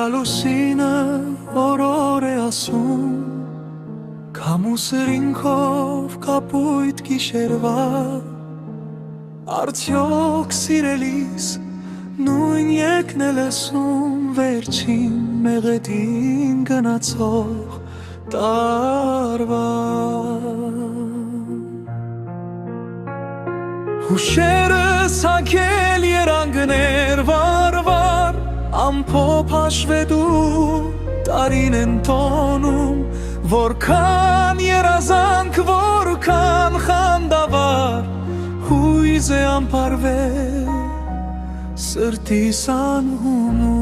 Հալուսինը օրոր է ասում Քամու սրինքով կապույտ գիշերվա Արդյոք սիրելիս նույն եկն է լսում Վերջին մեղեդին գնացող տարվա Հուշերս հագել երանգներ վարվար Ամփոփ հաշվեդու տարին են տոնում Որքան երազանք, որքան խանդավար Հույզ է անպարվել սրտիս անհունում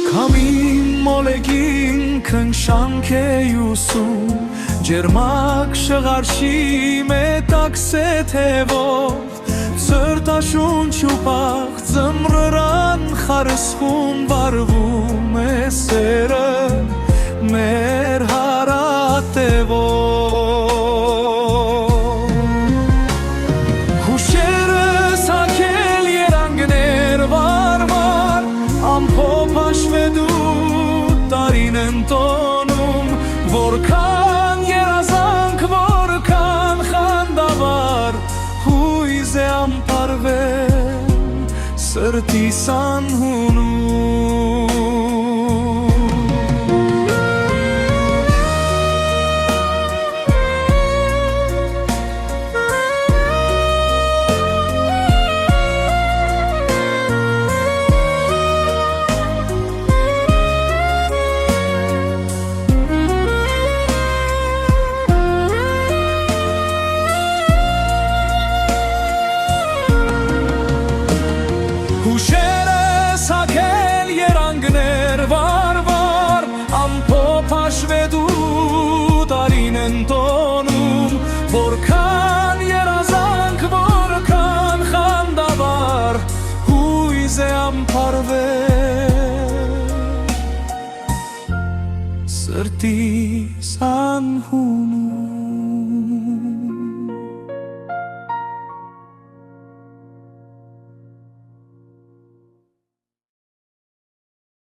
Քամին մոլեգին քնշանք է յուսում Ջերմակ շղարշի մետաքսե թևով Սրտաշունչ ու պաղ ձմռան խարսխում վարվում է սերը մեր հարատևով Հուշերս հագել երանգներ վարվար ամփոփ հաշվեդու տարին են տոնում Որքան երազանք, որքան խանդավար Հույզ է անպարվել սրտիս անհունում Հուշերս հագել երանգներ վարվար ամփոփ հաշվեդու տարին են տոնում Որքան երազանք, որքան խանդավար Հույզ է անպարվել սրտիս անհունում